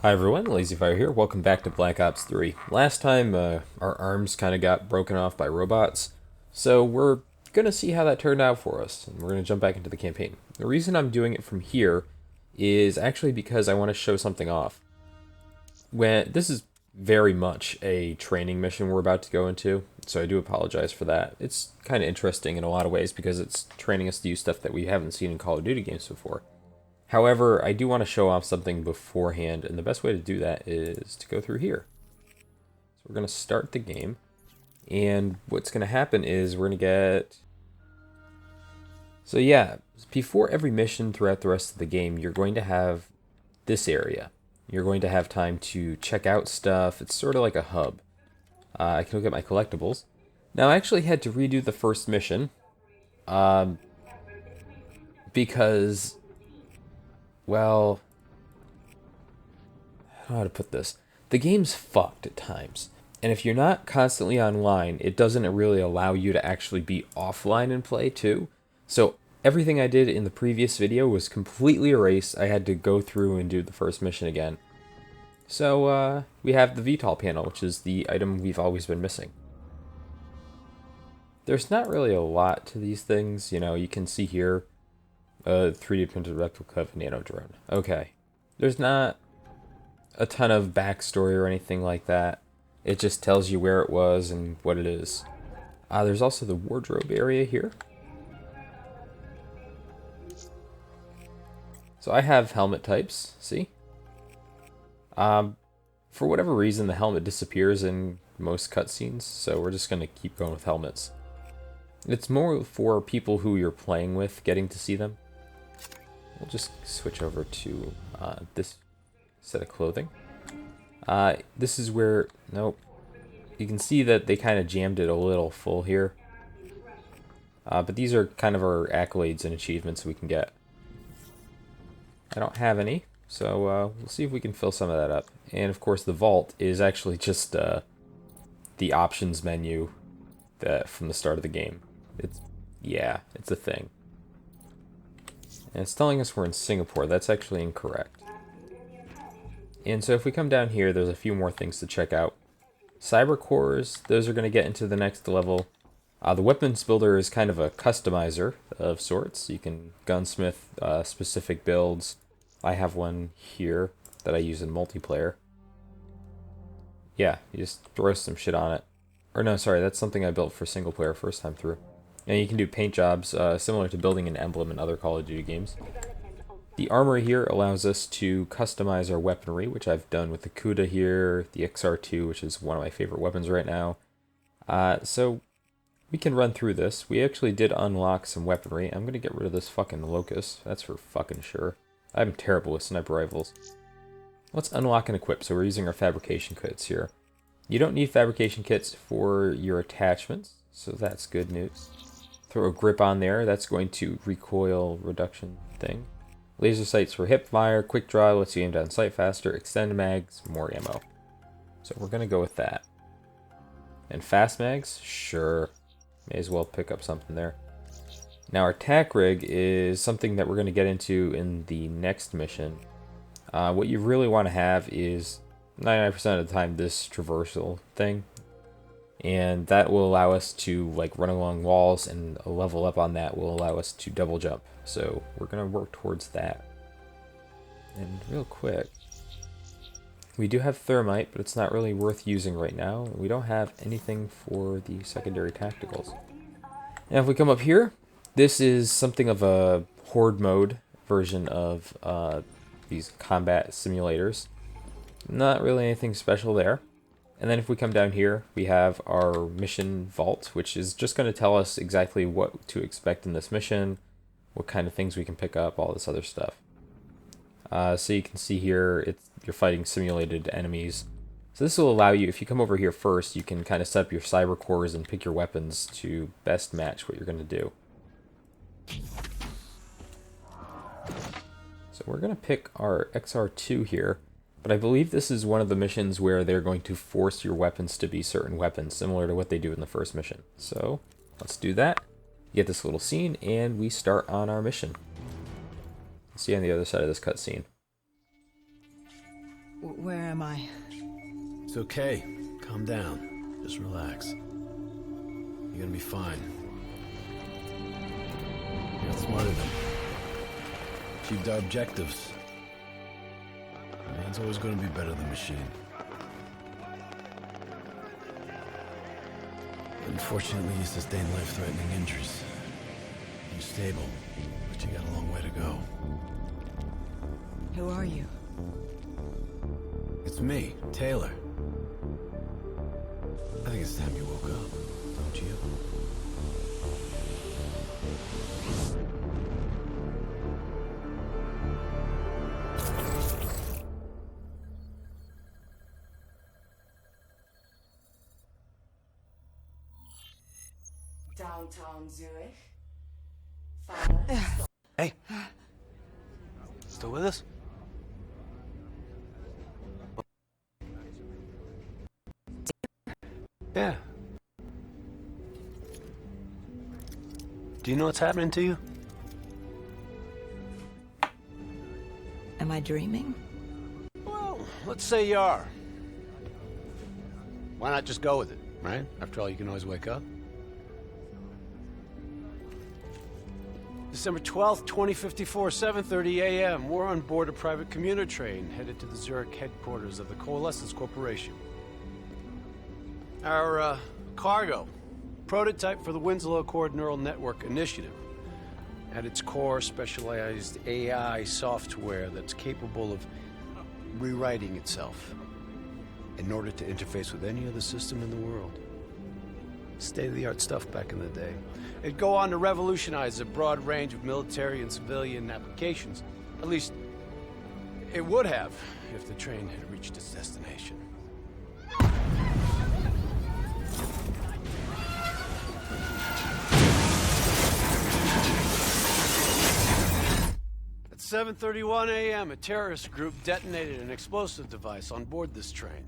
Hi everyone, LazyFire here. Welcome back to Black Ops 3. Last time, our arms kind of got broken off by robots, so we're gonna see how that turned out for us, and we're gonna jump back into the campaign. The reason I'm doing it from here is actually because I want to show something off. This is very much a training mission we're about to go into, so I do apologize for that. It's kind of interesting in a lot of ways because it's training us to use stuff that we haven't seen in Call of Duty games before. However, I do want to show off something beforehand, and the best way to do that is to go through here. So we're going to start the game, and what's going to happen is we're going to get... So yeah, before every mission throughout the rest of the game, you're going to have this area. You're going to have time to check out stuff. It's sort of like a hub. I can look at my collectibles. Now, I actually had to redo the first mission, because... Well, I don't know how to put this. The game's fucked at times. And if you're not constantly online, it doesn't really allow you to actually be offline and play too. So everything I did in the previous video was completely erased. I had to go through and do the first mission again. So we have the VTOL panel, which is the item we've always been missing. There's not really a lot to these things. You know, you can see here 3D printed replica of a nano drone. Okay. There's not a ton of backstory or anything like that. It just tells you where it was and what it is. There's also the wardrobe area here. So I have helmet types, see? For whatever reason, the helmet disappears in most cutscenes, so we're just going to keep going with helmets. It's more for people who you're playing with getting to see them. We'll just switch over to this set of clothing. This is where, nope. You can see that they kind of jammed it a little full here. But these are kind of our accolades and achievements we can get. I don't have any, so we'll see if we can fill some of that up. And of course the vault is actually just the options menu from the start of the game. Yeah, it's a thing. And it's telling us we're in Singapore. That's actually incorrect. And so if we come down here, there's a few more things to check out. Cyber cores, those are going to get into the next level. The weapons builder is kind of a customizer of sorts. You can gunsmith specific builds. I have one here that I use in multiplayer. Yeah, you just throw some shit on it. Or no, sorry, that's something I built for single player first time through. And you can do paint jobs similar to building an emblem in other Call of Duty games. The armor here allows us to customize our weaponry, which I've done with the Cuda here, the XR2, which is one of my favorite weapons right now. So we can run through this. We actually did unlock some weaponry. I'm going to get rid of this fucking locust. That's for fucking sure. I'm terrible with sniper rifles. Let's unlock and equip. So we're using our fabrication kits here. You don't need fabrication kits for your attachments, so that's good news. Throw a grip on there, that's going to recoil reduction thing. Laser sights for hip fire, quick draw, lets you aim down sight faster, extend mags, more ammo. So we're going to go with that. And fast mags? Sure. May as well pick up something there. Now our tack rig is something that we're going to get into in the next mission. What you really want to have is 99% of the time this traversal thing. And that will allow us to like run along walls, and a level up on that will allow us to double jump. So we're going to work towards that. And real quick, we do have thermite, but it's not really worth using right now. We don't have anything for the secondary tacticals. Now if we come up here, this is something of a horde mode version of these combat simulators. Not really anything special there. And then if we come down here, we have our mission vault, which is just going to tell us exactly what to expect in this mission, what kind of things we can pick up, all this other stuff. So you can see here, you're fighting simulated enemies. So this will allow you, if you come over here first, you can kind of set up your cyber cores and pick your weapons to best match what you're going to do. So we're going to pick our XR2 here. But I believe this is one of the missions where they're going to force your weapons to be certain weapons, similar to what they do in the first mission. So, let's do that. Get this little scene, and we start on our mission. See you on the other side of this cutscene. Where am I? It's okay. Calm down. Just relax. You're gonna be fine. You're outsmarted them. Achieved our objectives. Man's always gonna be better than machine. Unfortunately, you sustained life-threatening injuries. You're stable, but you got a long way to go. Who are you? It's me, Taylor. I think it's time you woke up, don't you? Downtown Zurich. Hey. Still with us? Yeah. Do you know what's happening to you? Am I dreaming? Well, let's say you are. Why not just go with it, right? After all, you can always wake up. December 12th, 2054, 7:30 a.m. We're on board a private commuter train headed to the Zurich headquarters of the Coalescence Corporation. Our cargo, prototype for the Winslow Accord Neural Network Initiative. At its core, specialized AI software that's capable of rewriting itself in order to interface with any other system in the world. State-of-the-art stuff back in the day. It'd go on to revolutionize a broad range of military and civilian applications. At least, it would have if the train had reached its destination. At 7:31 a.m., a terrorist group detonated an explosive device on board this train.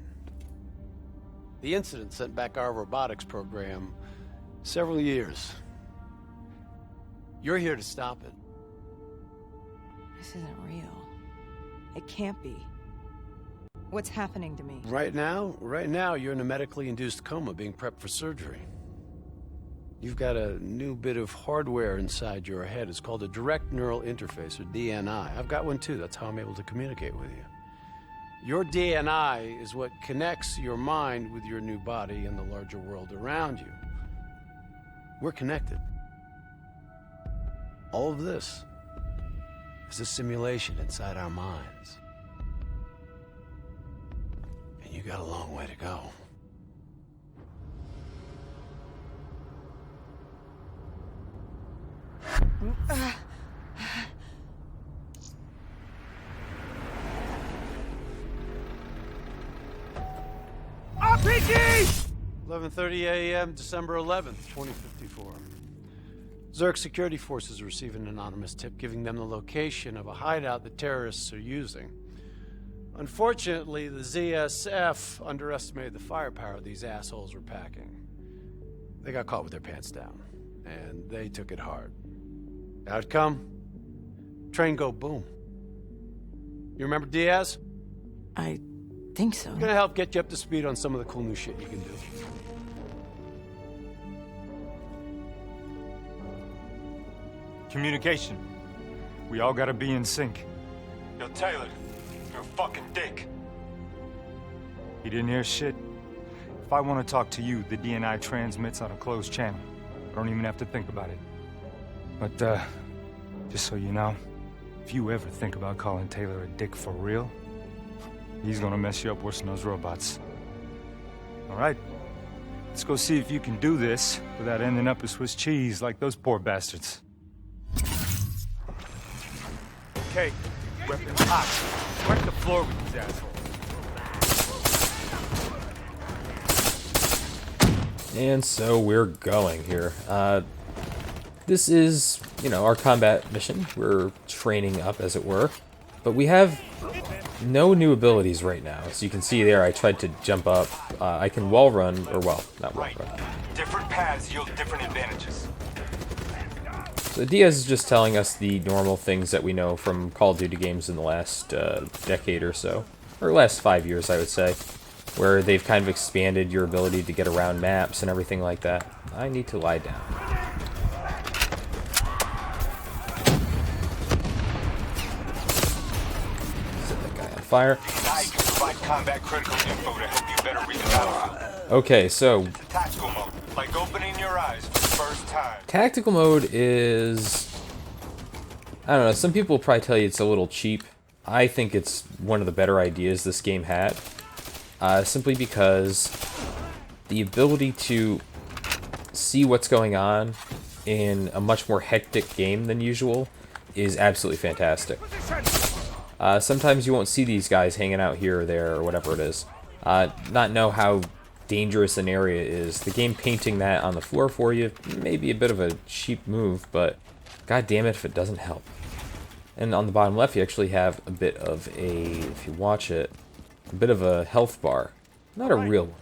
The incident sent back our robotics program several years. You're here to stop it. This isn't real. It can't be. What's happening to me? Right now, you're in a medically induced coma being prepped for surgery. You've got a new bit of hardware inside your head. It's called a direct neural interface, or DNI. I've got one too. That's how I'm able to communicate with you. Your DNI is what connects your mind with your new body and the larger world around you. We're connected. All of this is a simulation inside our minds. And you got a long way to go. RPG! 11:30 a.m., December 11th, 2054. Zurich security forces receive an anonymous tip giving them the location of a hideout the terrorists are using. Unfortunately, the ZSF underestimated the firepower these assholes were packing. They got caught with their pants down, and they took it hard. Outcome? Train go boom. You remember Diaz? I think so. I'm gonna help get you up to speed on some of the cool new shit you can do. Communication. We all gotta be in sync. Yo, Taylor, you're a fucking dick. You didn't hear shit? If I want to talk to you, the DNI transmits on a closed channel. I don't even have to think about it. But, just so you know, if you ever think about calling Taylor a dick for real, he's gonna mess you up worse than those robots. All right? Let's go see if you can do this without ending up as Swiss cheese like those poor bastards. Okay, weapons hot. Wreck the floor with these assholes. And so we're going here. This is, our combat mission. We're training up, as it were. But we have no new abilities right now. As you can see there, I tried to jump up. I can wall run, or not wall run. Different paths yield different advantages. So Diaz is just telling us the normal things that we know from Call of Duty games in the last decade or so. or last 5 years, I would say, where they've kind of expanded your ability to get around maps and everything like that. I need to lie down. Set that guy on fire. Combat critical info to help you better read the battlefield. Okay, so Tactical mode, like opening your eyes for the first time. tactical mode is, I don't know, some people will probably tell you it's a little cheap. I think it's one of the better ideas this game had, simply because the ability to see what's going on in a much more hectic game than usual is absolutely fantastic. Sometimes you won't see these guys hanging out here or there or whatever it is. Not know how dangerous an area is. The game painting that on the floor for you may be a bit of a cheap move, but god damn it if it doesn't help. And on the bottom left you actually have a bit of a, if you watch it, a bit of a health bar. Not a real one.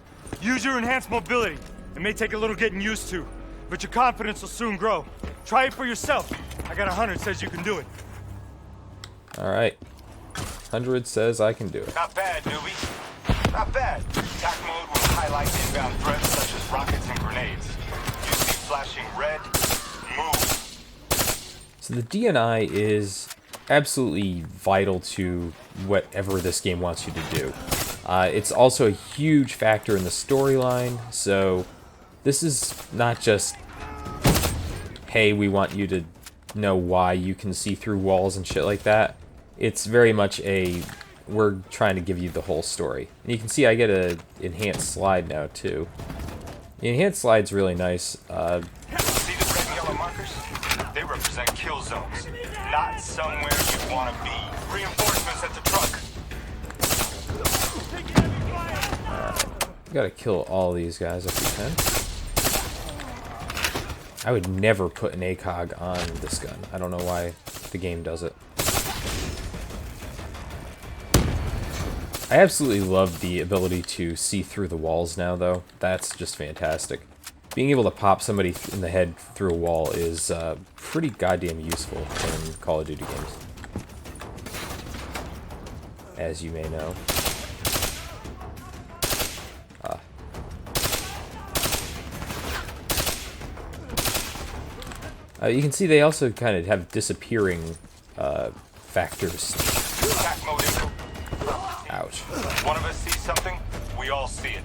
Use your enhanced mobility. It may take a little getting used to, but your confidence will soon grow. Try it for yourself. I got 100 says you can do it. Alright. 100 says I can do it. Not bad, newbie. Not bad. Attack mode will highlight inbound threats such as rockets and grenades. You see flashing red, move. So the DNI is absolutely vital to whatever this game wants you to do. It's also a huge factor in the storyline, so this is not just, hey, we want you to know why you can see through walls and shit like that. It's very much a, we're trying to give you the whole story. And you can see I get an enhanced slide now, too. The enhanced slide's really nice. See the red and yellow markers? They represent kill zones. Not somewhere you want to be. Reinforcements at the truck. You gotta kill all these guys if you can. I would never put an ACOG on this gun. I don't know why the game does it. I absolutely love the ability to see through the walls now, though. That's just fantastic. Being able to pop somebody in the head through a wall is pretty goddamn useful in Call of Duty games, as you may know. You can see they also kind of have disappearing factors. Attack mode info. Ouch. One of us sees something, we all see it.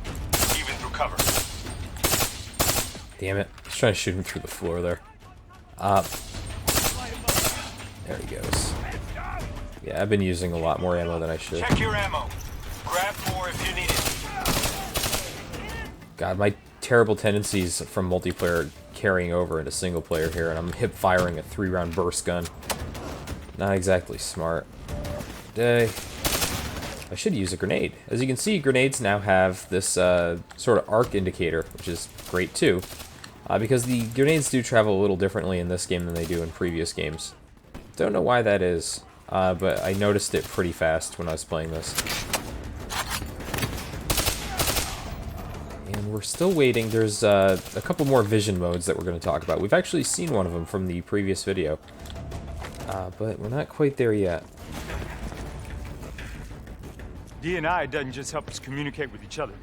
Even through cover. Damn it. I was trying to shoot him through the floor there. There he goes. Yeah, I've been using a lot more ammo than I should. Check your ammo. Grab more if you need it. God, my terrible tendencies from multiplayer carrying over into single player here, and I'm hip firing a 3-round burst gun. Not exactly smart. I should use a grenade. As you can see, grenades now have this sort of arc indicator, which is great too, because the grenades do travel a little differently in this game than they do in previous games. Don't know why that is, but I noticed it pretty fast when I was playing this. And we're still waiting. There's a couple more vision modes that we're going to talk about. We've actually seen one of them from the previous video, but we're not quite there yet. DNI doesn't just help us communicate with each other.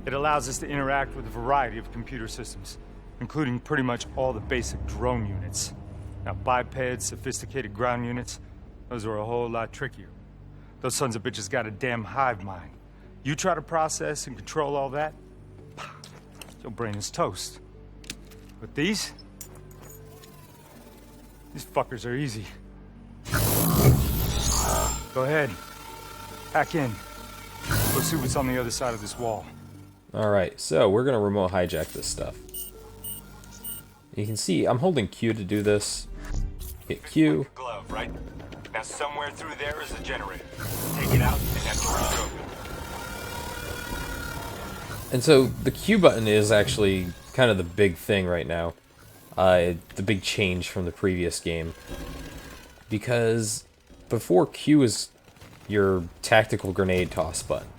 It allows us to interact with a variety of computer systems, including pretty much all the basic drone units. Now, bipeds, sophisticated ground units, those are a whole lot trickier. Those sons of bitches got a damn hive mind. You try to process and control all that, your brain is toast. But these fuckers are easy. Go ahead. Hack in. Go see what's on the other side of this wall. Alright, so we're going to remote hijack this stuff. You can see I'm holding Q to do this. Hit Q. Glove, right? Now somewhere through there is a generator. Take it out and have to rebuild it. And so the Q button is actually kind of the big thing right now. The big change from the previous game. Because before Q is your tactical grenade toss button.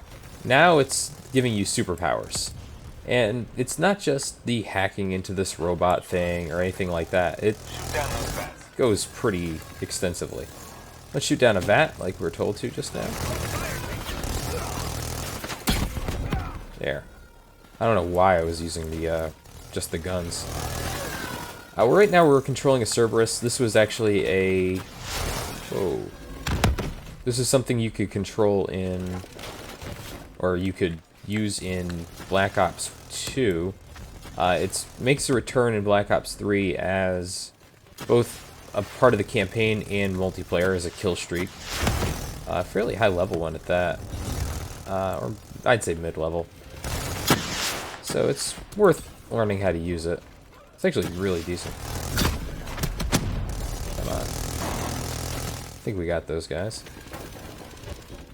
Now it's giving you superpowers. And it's not just the hacking into this robot thing or anything like that. It goes pretty extensively. Let's shoot down a vat like we were told to just now. There. I don't know why I was using the, just the guns. Right now we're controlling a Cerberus. This was actually a... Whoa. This is something you could control in... or you could use in Black Ops 2. It makes a return in Black Ops 3 as both a part of the campaign and multiplayer as a kill streak. Fairly high level one at that. Or I'd say mid-level. So it's worth learning how to use it. It's actually really decent. Come on. I think we got those guys.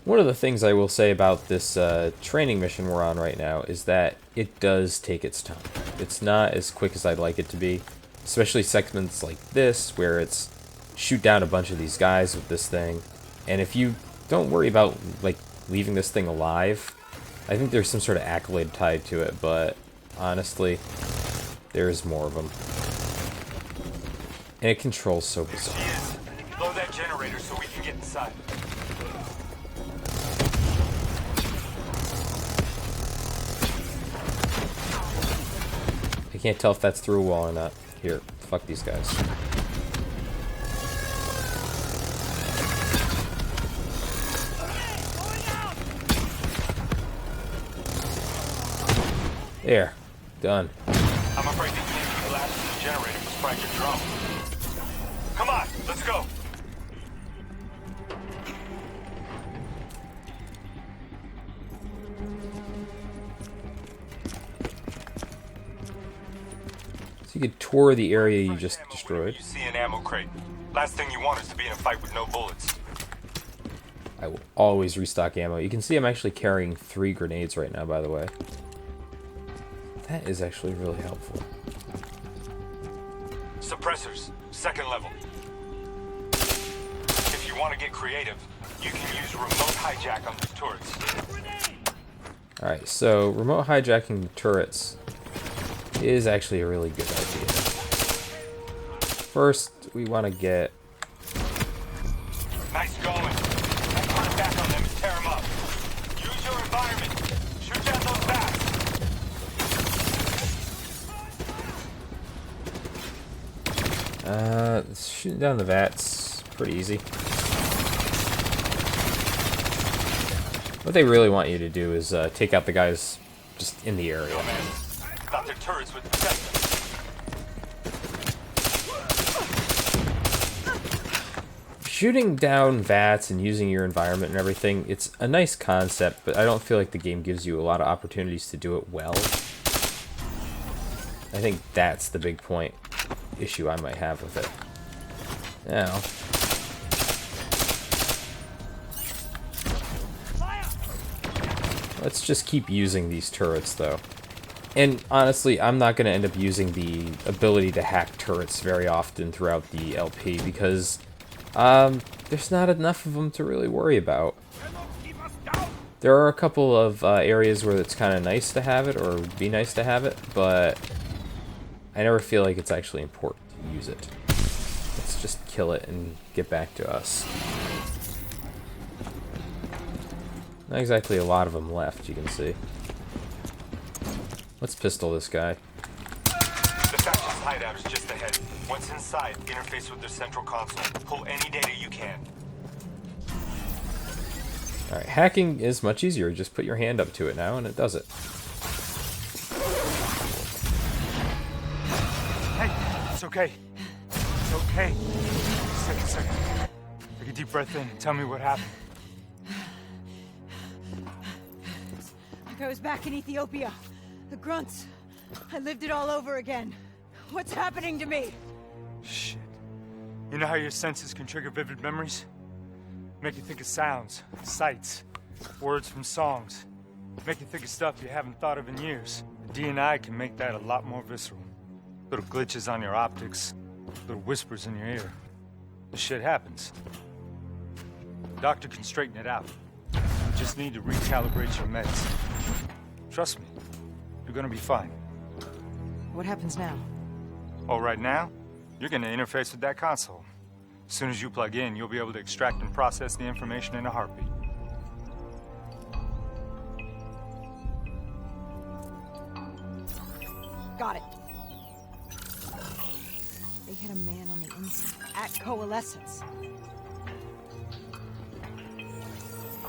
One of the things I will say about this training mission we're on right now is that it does take its time. It's not as quick as I'd like it to be, especially segments like this where it's shoot down a bunch of these guys with this thing. And if you don't worry about like leaving this thing alive, I think there's some sort of accolade tied to it, but honestly, there's more of them. And it controls so bizarre. Blow that generator so we can get inside. I can't tell if that's through a wall or not. Here, fuck these guys. There. Done. I'm afraid the EMP blast from the generator was fractured drum. Come on, let's go. So you could tour the area you just destroyed. You see an ammo crate. Last thing you want is to be in a fight with no bullets. I will always restock ammo. You can see I'm actually carrying 3 grenades right now, by the way. That is actually really helpful. Suppressors, second level. If you want to get creative, you can use remote hijack on these turrets. Alright, so remote hijacking the turrets is actually a really good idea. First, we want to get... Nice going. Now turn back on them and tear them up. Use your environment. Shoot down those bats. Shooting down the vats, pretty easy. What they really want you to do is take out the guys just in the area. Thought their turrets would protect them. Shooting down vats and using your environment and everything, it's a nice concept, but I don't feel like the game gives you a lot of opportunities to do it well. I think that's the big point issue I might have with it. Now, let's just keep using these turrets, though. And honestly, I'm not going to end up using the ability to hack turrets very often throughout the LP because there's not enough of them to really worry about. There are a couple of areas where it's kind of nice to have it, or would be nice to have it, but I never feel like it's actually important to use it. Let's just kill it and get back to us. Not exactly a lot of them left, you can see. Let's pistol this guy. The faction's hideout is just ahead. Once inside, interface with their central console. Pull any data you can. Alright, hacking is much easier. Just put your hand up to it now and it does it. Hey, it's okay. It's okay. Just take a second. Take a deep breath in and tell me what happened. I was back in Ethiopia. The grunts. I lived it all over again. What's happening to me? Shit. You know how your senses can trigger vivid memories? Make you think of sounds, sights, words from songs. Make you think of stuff you haven't thought of in years. The DNI can make that a lot more visceral. Little glitches on your optics, little whispers in your ear. This shit happens. The doctor can straighten it out. You just need to recalibrate your meds. Trust me, you're gonna be fine. What happens now? Oh, right now, you're gonna interface with that console. As soon as you plug in, you'll be able to extract and process the information in a heartbeat. Got it. They had a man on the inside at Coalescence.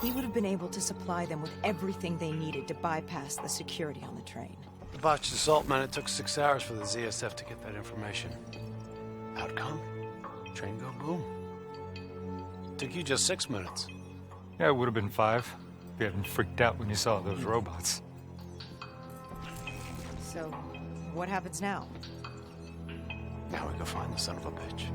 He would have been able to supply them with everything they needed to bypass the security on the train. The botched assault, man, it took 6 hours for the ZSF to get that information. Outcome? Train go boom. Took you just 6 minutes. Yeah, it would have been 5 if you hadn't freaked out when you saw those robots. So, what happens now? Now we go find the son of a bitch.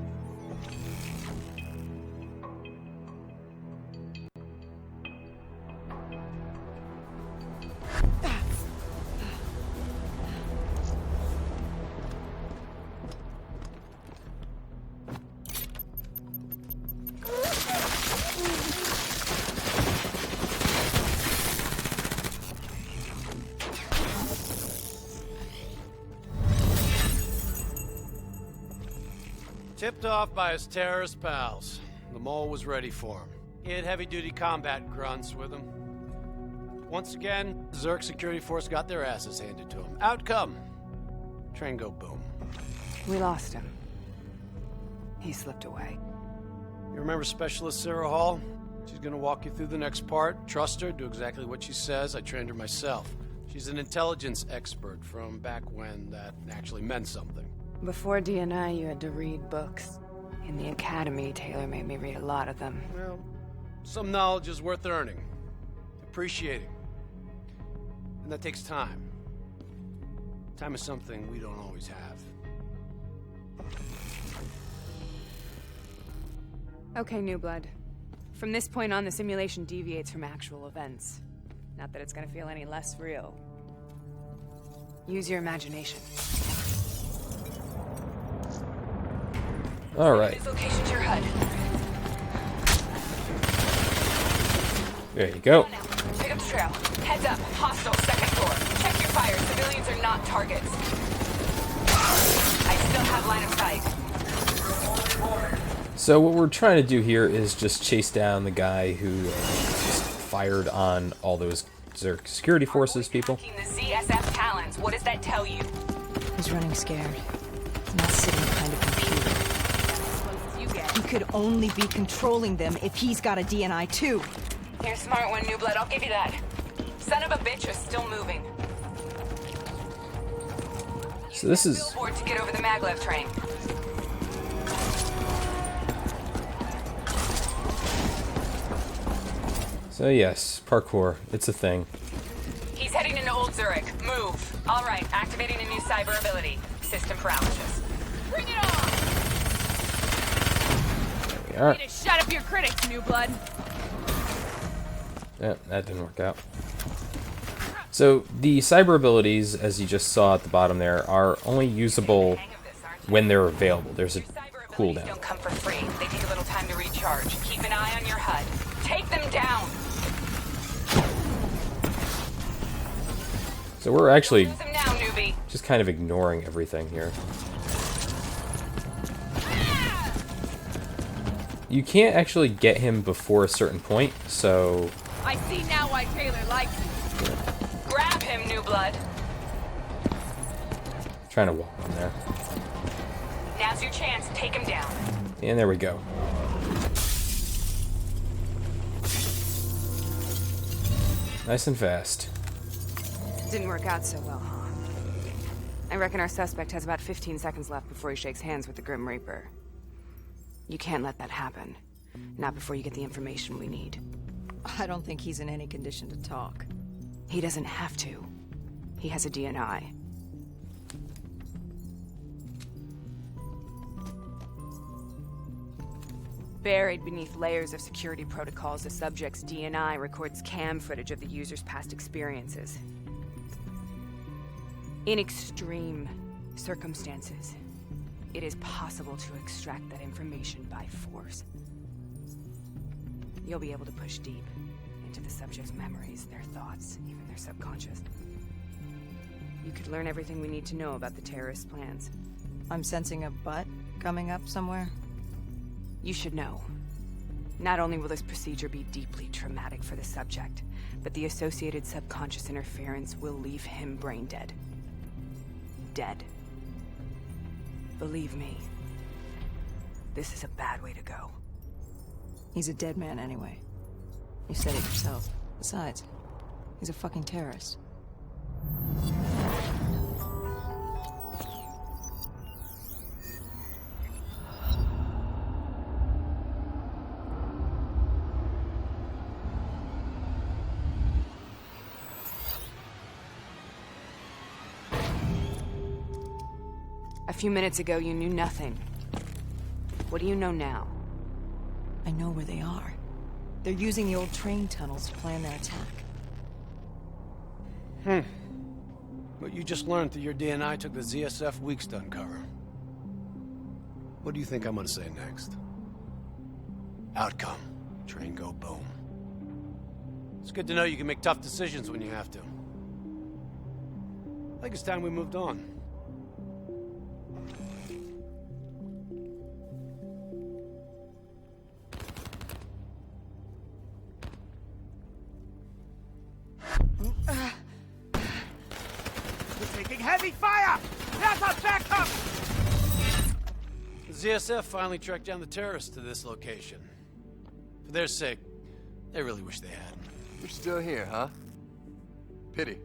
Tipped off by his terrorist pals, the mole was ready for him. He had heavy-duty combat grunts with him. Once again, the Zerg security force got their asses handed to him. Outcome: train go boom. We lost him. He slipped away. You remember Specialist Sarah Hall? She's gonna walk you through the next part. Trust her, do exactly what she says. I trained her myself. She's an intelligence expert from back when that actually meant something. Before DNI, you had to read books. In the academy, Taylor made me read a lot of them. Well, some knowledge is worth earning, appreciating. And that takes time. Time is something we don't always have. Okay, New Blood. From this point on, the simulation deviates from actual events. Not that it's gonna feel any less real. Use your imagination. All right. This location's your HUD. There you go. Pick up the trail. Heads up. Hostile, second floor. Check your fire. Civilians are not targets. I still have line of sight. So what we're trying to do here is just chase down the guy who just fired on all those Zerg security forces people. The ZSF talents. What does that tell you? He's running scared. He's not sitting behind a computer. He could only be controlling them if he's got a DNI too. You're a smart one, New Blood. I'll give you that. Son of a bitch is still moving. So this is... Billboard to get over the maglev train. So yes, parkour. It's a thing. He's heading into Old Zurich. Move. All right, activating a new cyber ability. System paralysis. Bring it on! There we are. Need to shut up your critics, New Blood. Yeah, that didn't work out. So the cyber abilities, as you just saw at the bottom there, are only usable when they're available. There's a cooldown. Don't come for free. They take a little time to recharge. Keep an eye on your HUD. Take them down. So we're actually Use them now, newbie. just kind of ignoring everything here. You can't actually get him before a certain point, so... I see now why Taylor likes you. Grab him, New Blood. Trying to walk on there. Now's your chance. Take him down. And there we go. Nice and fast. Didn't work out so well, huh? I reckon our suspect has about 15 seconds left before he shakes hands with the Grim Reaper. You can't let that happen. Not before you get the information we need. I don't think he's in any condition to talk. He doesn't have to. He has a DNI. Buried beneath layers of security protocols, the subject's DNI records cam footage of the user's past experiences. In extreme circumstances, it is possible to extract that information by force. You'll be able to push deep into the subject's memories, their thoughts, even their subconscious. You could learn everything we need to know about the terrorist plans. I'm sensing a butt coming up somewhere. You should know. Not only will this procedure be deeply traumatic for the subject, but the associated subconscious interference will leave him brain dead. dead. Believe me, this is a bad way to go. He's a dead man anyway. You said it yourself. Besides, he's a fucking terrorist. A few minutes ago, you knew nothing. What do you know now? I know where they are. They're using the old train tunnels to plan their attack. What you just learned through your DNI took the ZSF weeks to uncover. What do you think I'm gonna say next? Outcome. Train go boom. It's good to know you can make tough decisions when you have to. I think it's time we moved on. Heavy fire! There's our backup! The ZSF finally tracked down the terrorists to this location. For their sake, they really wish they had. You're still here, huh? Pity.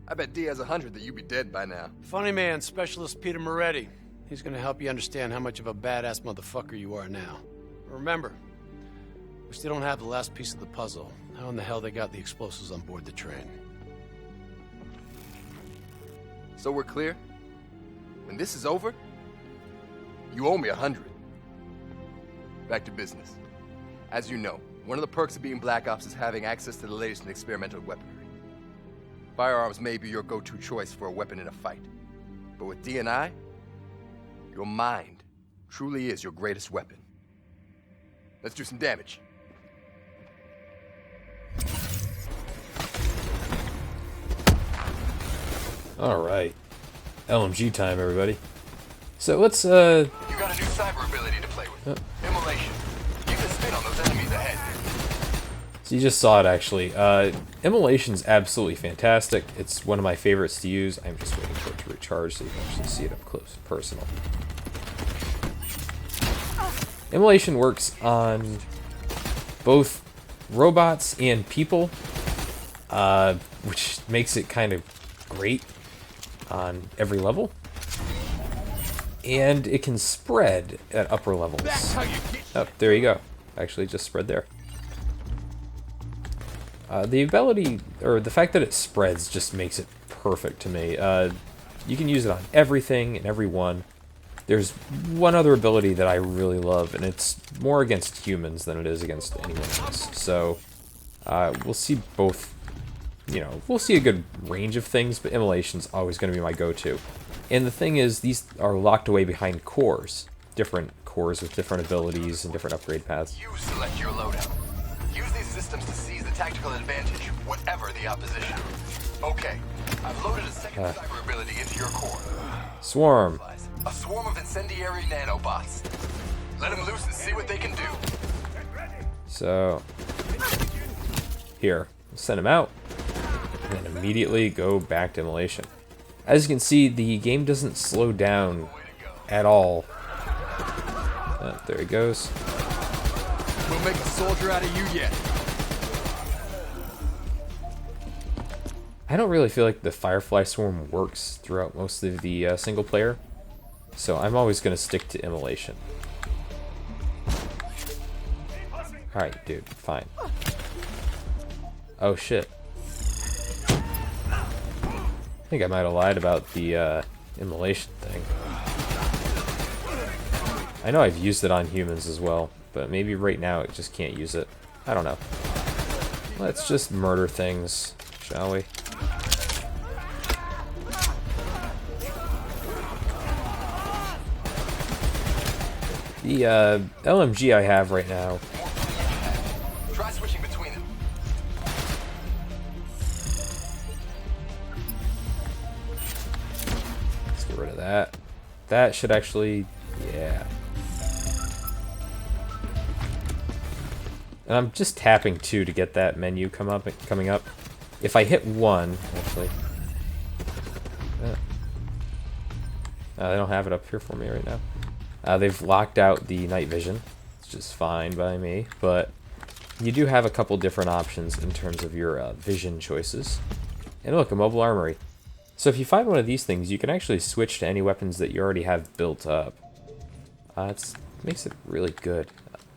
I bet D has 100 that you'd be dead by now. Funny man, Specialist Peter Moretti. He's gonna help you understand how much of a badass motherfucker you are now. Remember, we still don't have the last piece of the puzzle. How in the hell they got the explosives on board the train? So we're clear? When this is over, you owe me 100. Back to business. As you know, one of the perks of being Black Ops is having access to the latest in experimental weaponry. Firearms may be your go-to choice for a weapon in a fight. But with DNI, your mind truly is your greatest weapon. Let's do some damage. Alright. LMG time, everybody. So let's, You got a new cyber ability to play with. Immolation. You can spin on those enemies ahead. So you just saw it, actually. Immolation's absolutely fantastic. It's one of my favorites to use. I'm just waiting for it to recharge so you can actually see it up close and personal. Immolation works on both robots and people, which makes it kind of great on every level. And it can spread at upper levels. Oh, there you go. Actually, just spread there. The ability, or the fact that it spreads just makes it perfect to me. You can use it on everything and everyone. There's one other ability that I really love, and it's more against humans than it is against anyone else. So, we'll see both, you know, we'll see a good range of things, but Immolation's always going to be my go-to. And the thing is, these are locked away behind cores. Different cores with different abilities and different upgrade paths. You select your loadout. Use these systems to seize the tactical advantage, whatever the opposition. Okay, I've loaded a second cyber ability into your core. Swarm. A swarm of incendiary nanobots. Let them loose and see what they can do. So, here, send them out, and then immediately go back to Immolation. As you can see, the game doesn't slow down at all. There he goes. We'll make a soldier out of you yet. I don't really feel like the Firefly Swarm works throughout most of the single player, so I'm always going to stick to Immolation. Alright, dude, fine. Oh shit. I think I might have lied about the Immolation thing. I know I've used it on humans as well, but maybe right now it just can't use it. I don't know. Let's just murder things, shall we? The LMG I have right now. Try switching between them. Let's get rid of that. That should actually, yeah. And I'm just tapping 2 to get that menu coming up. If I hit 1, actually. They don't have it up here for me right now. They've locked out the night vision, which is fine by me, but you do have a couple different options in terms of your vision choices. And look, a mobile armory. So if you find one of these things, you can actually switch to any weapons that you already have built up. It makes it really good.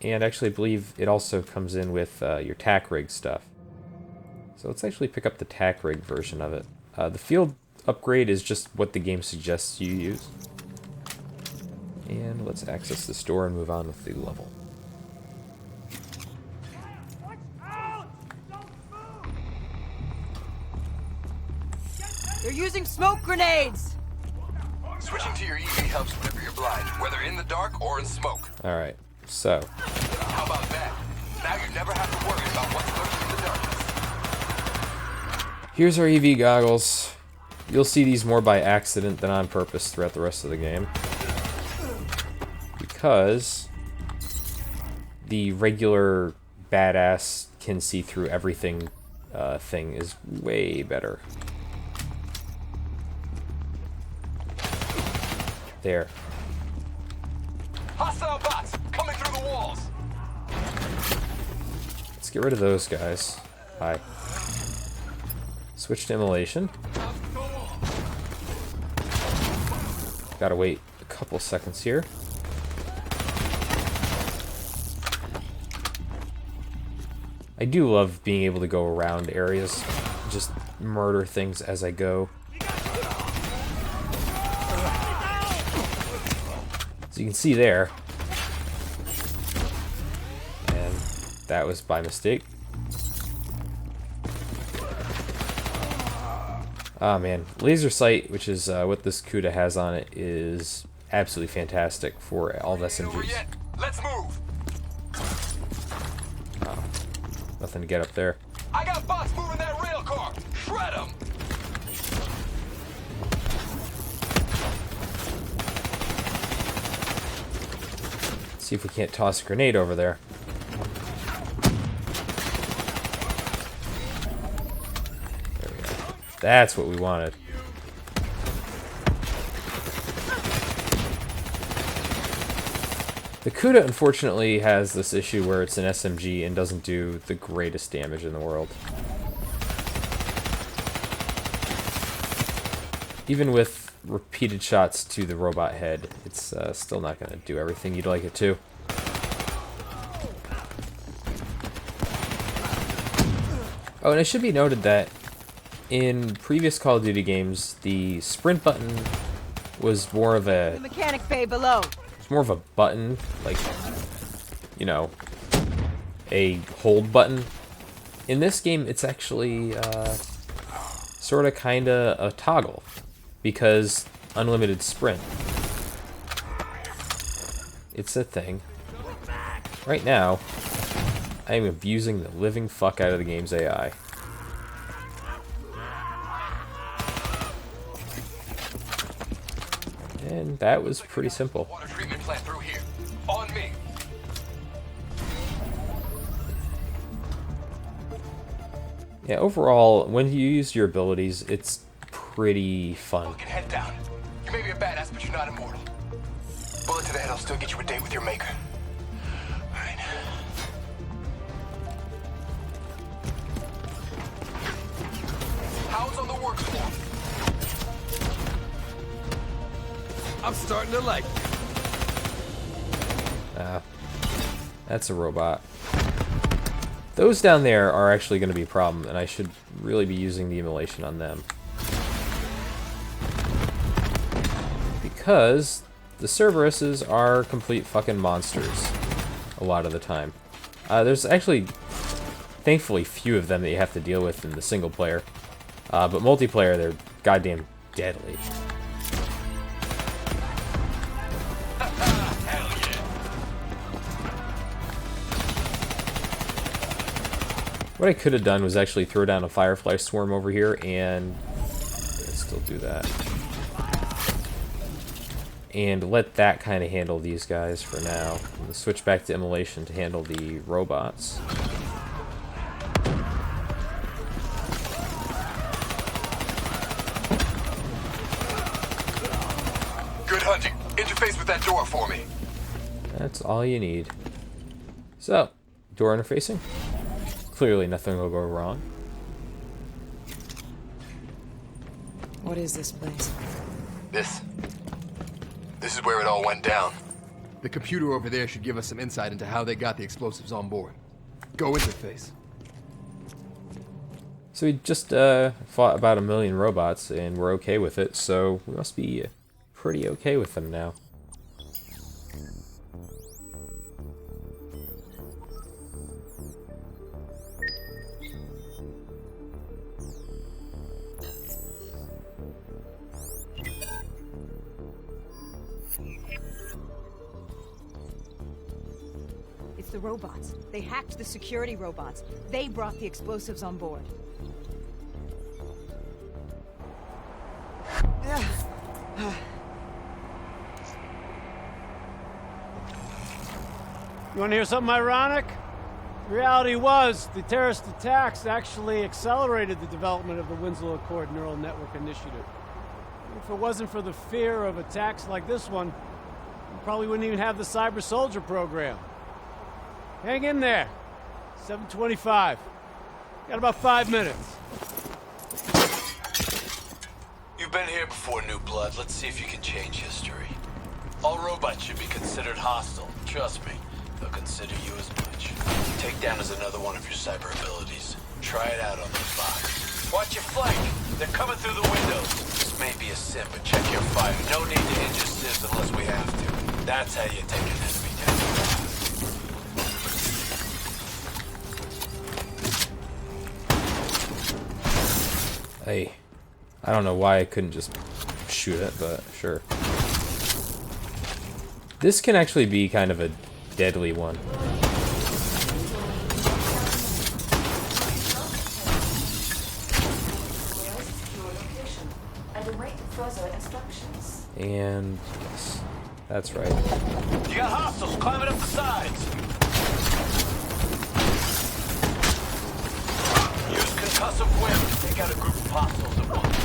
And actually, I believe it also comes in with your tack rig stuff. So let's actually pick up the tack rig version of it. The field upgrade is just what the game suggests you use. And let's access the store and move on with the level. They're using smoke grenades! Switching to your EV helps whenever you're blind, whether in the dark or in smoke. Alright, so. How about that? Now you never have to worry about what's lurking in the darkness. Here's our EV goggles. You'll see these more by accident than on purpose throughout the rest of the game. Because the regular badass can see through everything thing is way better. There. Hostile bots coming through the walls. Let's get rid of those guys. Hi. Switch to immolation. Gotta wait a couple seconds here. I do love being able to go around areas, just murder things as I go. So you can see there, and that was by mistake. Ah man, laser sight, which is what this CUDA has on it, is absolutely fantastic for all the SMGs. Let's move. Oh, nothing to get up there. I got bots moving that rail car. Shred them. See if we can't toss a grenade over there. There we go. That's what we wanted. The CUDA unfortunately has this issue where it's an SMG and doesn't do the greatest damage in the world. Even with repeated shots to the robot head, it's still not going to do everything you'd like it to. Oh, and it should be noted that in previous Call of Duty games, the sprint button was more of The a mechanic bay below. button, like, you know, a hold button. In this game, it's actually sort of kind of a toggle, because unlimited sprint. It's a thing. Right now, I am abusing the living fuck out of the game's AI. And that was pretty simple. Water treatment plant through here. On me. Yeah, overall, when you use your abilities, it's pretty fun. Fucking head down. You may be a badass, but you're not immortal. Bullet to the head will still get you a date with your maker. Alright. Hounds on the work floor. I'm starting to like. That's a robot. Those down there are actually going to be a problem, and I should really be using the immolation on them. Because the Cerberuses are complete fucking monsters a lot of the time. There's actually, thankfully, few of them that you have to deal with in the single player. But multiplayer, they're goddamn deadly. What I could have done was actually throw down a Firefly Swarm over here, and let's still do that. And let that kind of handle these guys for now. We'll switch back to immolation to handle the robots. Good hunting. Interface with that door for me. That's all you need. So, door interfacing. Clearly nothing will go wrong. What is this place? This is where it all went down. The computer over there should give us some insight into how they got the explosives on board. Go interface. So we just fought about 1 million robots, and we're okay with it, so we must be pretty okay with them now. It's the robots. They hacked the security robots. They brought the explosives on board. You want to hear something ironic? The reality was, the terrorist attacks actually accelerated the development of the Winslow Accord Neural Network Initiative. If it wasn't for the fear of attacks like this one, we probably wouldn't even have the Cyber Soldier program. Hang in there. 7:25. Got about 5 minutes. You've been here before, New Blood. Let's see if you can change history. All robots should be considered hostile. Trust me, they'll consider you as much. Takedown is another one of your cyber abilities. Try it out on those bots. Watch your flank. They're coming through the windows. This may be a sim, but check your fire. No need to hit your civs unless we have to. That's how you take an enemy down. Hey, I don't know why I couldn't just shoot it, but sure. This can actually be kind of a deadly one. And yes, that's right. You got hostiles climbing up the sides. Use concussive whip to take out a group of hostiles at once.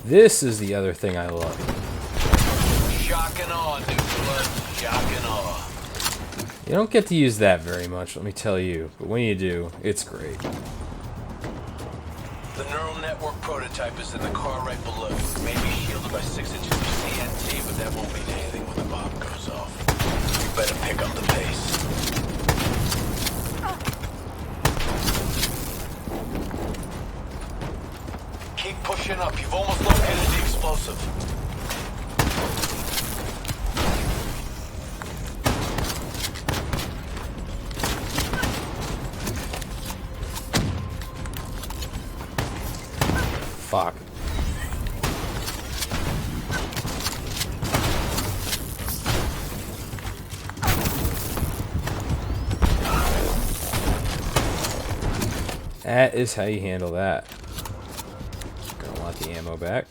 This is the other thing I love. Shock and awe, New Blood. Shock and awe. You don't get to use that very much, let me tell you, but when you do, it's great. The neural network prototype is in the car right below. It may be shielded by 6 inches of CNT, but that won't mean anything when the bomb goes off. You better pick up the pace. Keep pushing up. You've almost located the explosive. Fuck. That is how you handle that. Gonna want the ammo back.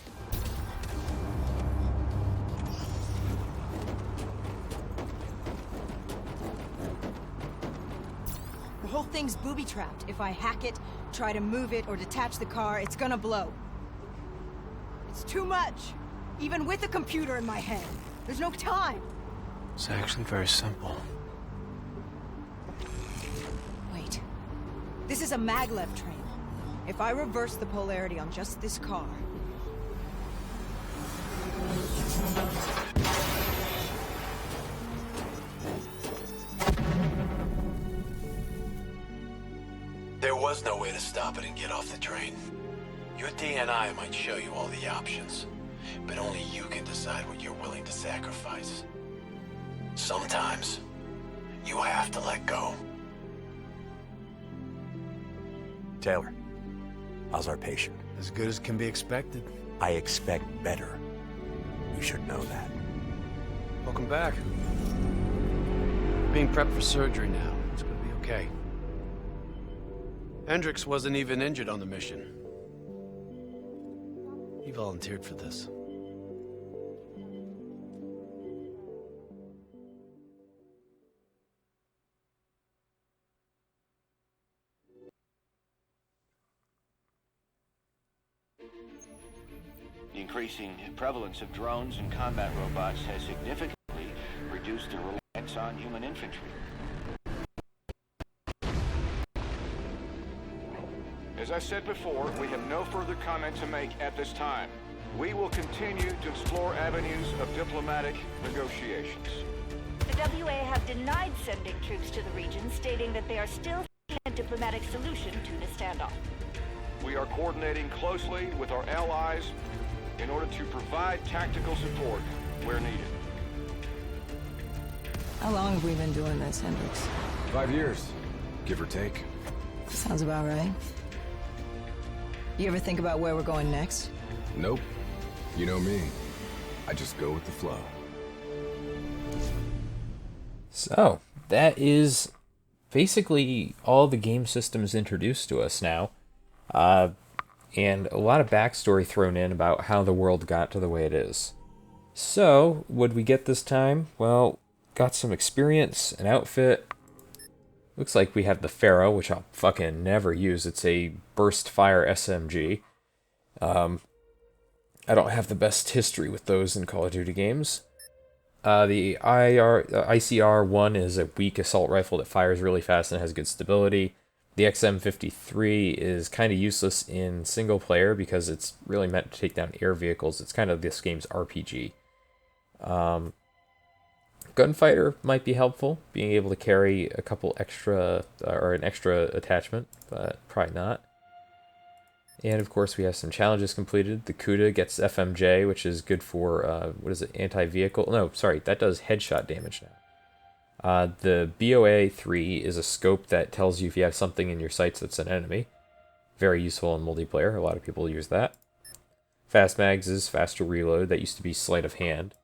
The whole thing's booby-trapped. If I hack it, try to move it, or detach the car, it's gonna blow. It's too much. Even with a computer in my head. There's no time. It's actually very simple. Wait. This is a maglev train. If I reverse the polarity on just this car... There was no way to stop it and get off the train. Your DNI might show you all the options, but only you can decide what you're willing to sacrifice. Sometimes, you have to let go. Taylor, how's our patient? As good as can be expected. I expect better. You should know that. Welcome back. Being prepped for surgery now. It's gonna be okay. Hendricks wasn't even injured on the mission. He volunteered for this. The increasing prevalence of drones and combat robots has significantly reduced the reliance on human infantry. As I said before, we have no further comment to make at this time. We will continue to explore avenues of diplomatic negotiations. The WA have denied sending troops to the region, stating that they are still seeking a diplomatic solution to the standoff. We are coordinating closely with our allies in order to provide tactical support where needed. How long have we been doing this, Hendricks? 5 years, give or take. Sounds about right. You ever think about where we're going next? Nope. You know me. I just go with the flow. So, that is basically all the game systems introduced to us now. And a lot of backstory thrown in about how the world got to the way it is. So, what'd we get this time? Well, got some experience, an outfit. Looks like we have the Pharaoh, which I'll fucking never use. It's a burst fire SMG. I don't have the best history with those in Call of Duty games. The ICR-1 is a weak assault rifle that fires really fast and has good stability. The XM53 is kind of useless in single player because it's really meant to take down air vehicles. It's kind of this game's RPG. Gunfighter might be helpful, being able to carry a couple extra, or an extra attachment, but probably not. And of course we have some challenges completed. The Kuda gets FMJ, which is good for, what is it, anti-vehicle? No, sorry, that does headshot damage now. The BOA-3 is a scope that tells you if you have something in your sights that's an enemy. Very useful in multiplayer, a lot of people use that. Fast Mags is faster reload, that used to be sleight of hand.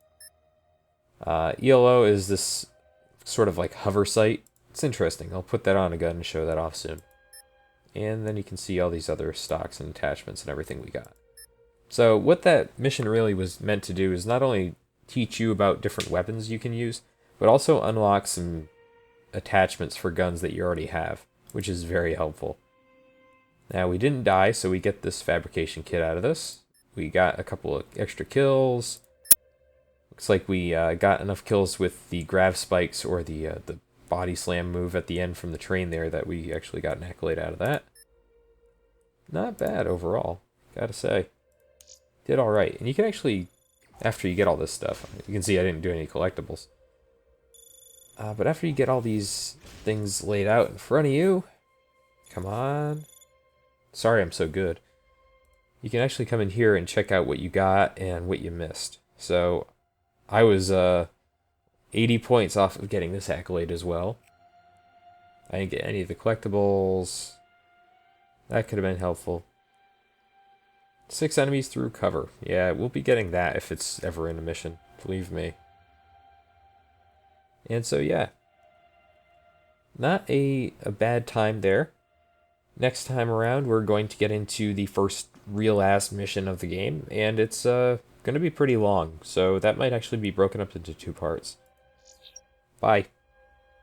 ELO is this sort of like hover sight. It's interesting, I'll put that on a gun and show that off soon. And then you can see all these other stocks and attachments and everything we got. So what that mission really was meant to do is not only teach you about different weapons you can use, but also unlock some attachments for guns that you already have, which is very helpful. Now we didn't die, so we get this fabrication kit out of this. We got a couple of extra kills. Looks like we got enough kills with the grav spikes or the body slam move at the end from the train there that we actually got an accolade out of that. Not bad overall, gotta say. Did alright. And you can actually, after you get all this stuff, you can see I didn't do any collectibles. But after you get all these things laid out in front of you, come on. Sorry I'm so good. You can actually come in here and check out what you got and what you missed. So, I was 80 points off of getting this accolade as well. I didn't get any of the collectibles. That could have been helpful. 6 enemies through cover. Yeah, we'll be getting that if it's ever in a mission. Believe me. And so, yeah. Not a bad time there. Next time around, we're going to get into the first real-ass mission of the game. And it's going to be pretty long. So that might actually be broken up into 2 parts. Bye.